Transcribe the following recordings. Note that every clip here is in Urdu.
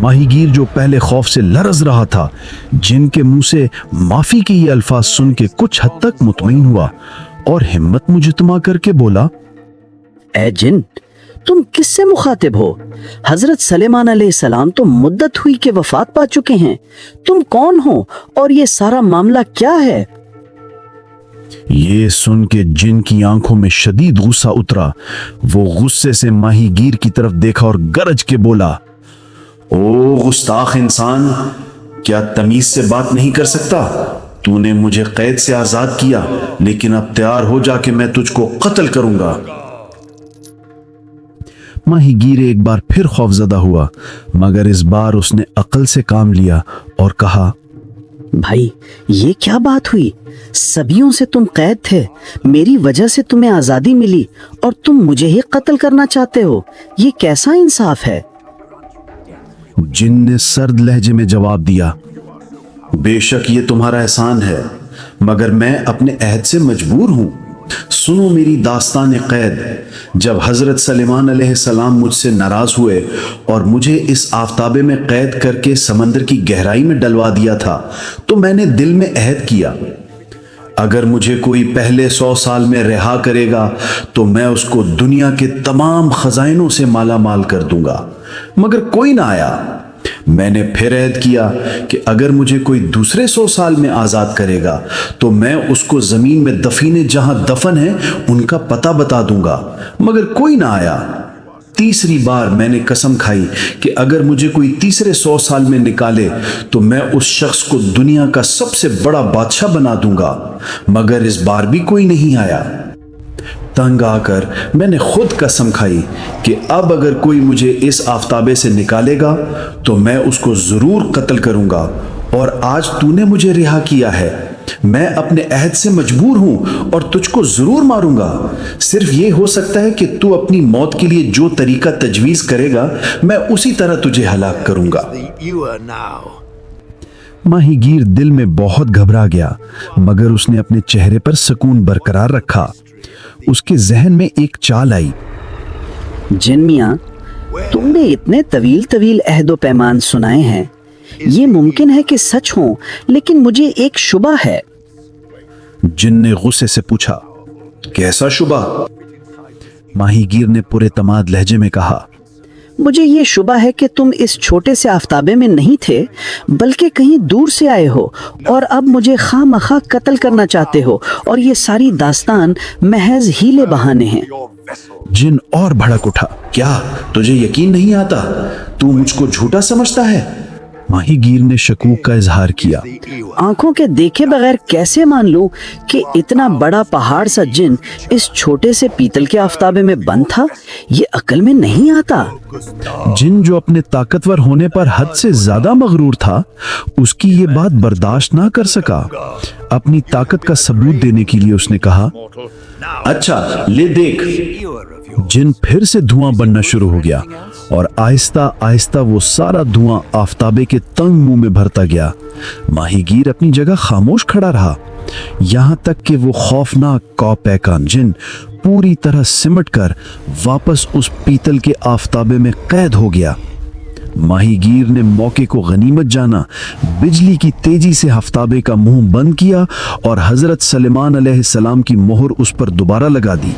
ماہی گیر جو پہلے خوف سے لرز رہا تھا، جن کے منہ سے معافی کے یہ الفاظ سن کے کچھ حد تک مطمئن ہوا اور ہمت مجتمع کر کے بولا، اے جن، تم کس سے مخاطب ہو؟ حضرت سلیمان علیہ السلام تو مدت ہوئی کہ وفات پا چکے ہیں، تم کون ہو اور یہ سارا معاملہ کیا ہے؟ یہ سن کے جن کی آنکھوں میں شدید غصہ اترا۔ وہ غصے سے ماہی گیر کی طرف دیکھا اور گرج کے بولا، او گستاخ انسان، کیا تمیز سے بات نہیں کر سکتا؟ تو نے مجھے قید سے آزاد کیا، لیکن اب تیار ہو جا کہ میں تجھ کو قتل کروں گا۔ ماہی گیر ایک بار پھر خوفزدہ ہوا، مگر اس بار اس نے عقل سے کام لیا اور کہا، بھائی یہ کیا بات ہوئی؟ صدیوں سے تم قید تھے، میری وجہ سے تمہیں آزادی ملی اور تم مجھے ہی قتل کرنا چاہتے ہو، یہ کیسا انصاف ہے؟ جن نے سرد لہجے میں جواب دیا، بے شک یہ تمہارا احسان ہے، مگر میں اپنے عہد سے مجبور ہوں۔ سنو میری داستان قید۔ جب حضرت سلیمان علیہ السلام مجھ سے ناراض ہوئے اور مجھے اس آفتابے میں قید کر کے سمندر کی گہرائی میں ڈلوا دیا تھا، تو میں نے دل میں عہد کیا، اگر مجھے کوئی پہلے 100 سال میں رہا کرے گا تو میں اس کو دنیا کے تمام خزائنوں سے مالا مال کر دوں گا، مگر کوئی نہ آیا۔ میں نے پھر عہد کیا کہ اگر مجھے کوئی دوسرے 100 سال میں آزاد کرے گا تو میں اس کو زمین میں دفینے جہاں دفن ہیں ان کا پتہ بتا دوں گا، مگر کوئی نہ آیا۔ تیسری بار میں نے قسم کھائی کہ اگر مجھے کوئی تیسرے 100 سال میں نکالے تو میں اس شخص کو دنیا کا سب سے بڑا بادشاہ بنا دوں گا، مگر اس بار بھی کوئی نہیں آیا۔ تنگ آ کر میں نے خود قسم کھائی کہ اب اگر کوئی مجھے اس آفتابے سے نکالے گا تو میں اس کو ضرور قتل کروں گا، اور آج تو نے مجھے رہا کیا ہے، میں اپنے عہد سے مجبور ہوں اور تجھ کو ضرور ماروں گا۔ صرف یہ ہو سکتا ہے کہ تو اپنی موت کے لیے جو طریقہ تجویز کرے گا میں اسی طرح تجھے ہلاک کروں گا۔ ماہی گیر دل میں بہت گھبرا گیا، مگر اس نے اپنے چہرے پر سکون برقرار رکھا۔ اس کے ذہن میں ایک چال آئی، جن میاں، تم نے اتنے طویل عہد و پیمان سنائے ہیں، یہ ممکن ہے کہ سچ ہوں، لیکن مجھے ایک شبہ ہے۔ جن نے غصے سے پوچھا، کیسا شبہ؟ ماہی گیر نے پورے اعتماد لہجے میں کہا، مجھے یہ شبہ ہے کہ تم اس چھوٹے سے آفتابے میں نہیں تھے، بلکہ کہیں دور سے آئے ہو اور اب مجھے خواہ مخواہ قتل کرنا چاہتے ہو، اور یہ ساری داستان محض ہیلے بہانے ہیں۔ جن اور بھڑک اٹھا، کیا تجھے یقین نہیں آتا؟ تو مجھ کو جھوٹا سمجھتا ہے؟ ماہی گیر نے شکوک کا اظہار کیا، آنکھوں کے دیکھے بغیر کیسے مان لوں کہ اتنا بڑا پہاڑ سا جن اس چھوٹے سے پیتل کے آفتابے میں بند تھا؟ یہ عقل میں نہیں آتا۔ جن جو اپنے طاقتور ہونے پر حد سے زیادہ مغرور تھا، اس کی یہ بات برداشت نہ کر سکا۔ اپنی طاقت کا ثبوت دینے کے لیے اس نے کہا، اچھا لے دیکھ۔ جن پھر سے دھواں بننا شروع ہو گیا اور آہستہ آہستہ وہ سارا دھواں آفتابے کے تنگ منہ میں بھرتا گیا۔ ماہی گیر اپنی جگہ خاموش کھڑا رہا، یہاں تک کہ وہ خوفناک کو پیکان جن پوری طرح سمٹ کر واپس اس پیتل کے آفتابے میں قید ہو گیا۔ ماہی گیر نے موقع کو غنیمت جانا، بجلی کی تیزی سے آفتابے کا منہ بند کیا اور حضرت سلیمان علیہ السلام کی مہر اس پر دوبارہ لگا دی۔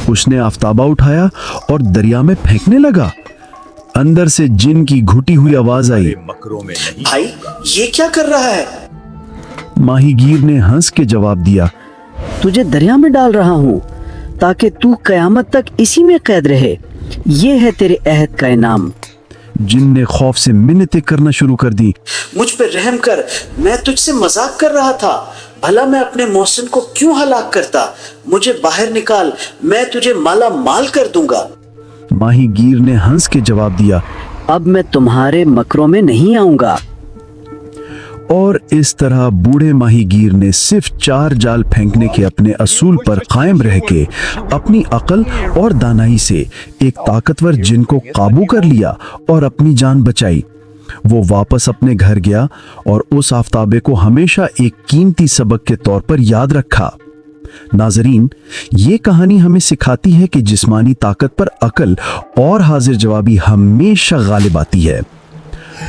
اس نے آفتابہ اٹھایا اور دریا میں پھینکنے لگا۔ اندر سے جن کی گھٹی ہوئی آواز آئی، بھائی یہ کیا کر رہا ہے؟ ماہی گیر نے ہنس کے جواب دیا، تجھے دریا میں ڈال رہا ہوں تاکہ تو قیامت تک اسی میں قید رہے، یہ ہے تیرے عہد کا انعام۔ جن نے خوف سے منتیں کرنا شروع کر دی، مجھ پہ رحم کر، میں تجھ سے مذاق کر رہا تھا، بھلا میں اپنے محسن کو کیوں ہلاک کرتا؟ مجھے باہر نکال، میں تجھے مالا مال کر دوں گا۔ ماہی گیر نے ہنس کے جواب دیا، اب میں تمہارے مکروں میں نہیں آؤں گا۔ اور اس طرح بوڑھے ماہی گیر نے صرف 4 جال پھینکنے کے اپنے اصول پر قائم رہ کے اپنی عقل اور دانائی سے ایک طاقتور جن کو قابو کر لیا اور اپنی جان بچائی۔ وہ واپس اپنے گھر گیا اور اس آفتابے کو ہمیشہ ایک قیمتی سبق کے طور پر یاد رکھا۔ ناظرین، یہ کہانی ہمیں سکھاتی ہے کہ جسمانی طاقت پر عقل اور حاضر جوابی ہمیشہ غالب آتی ہے۔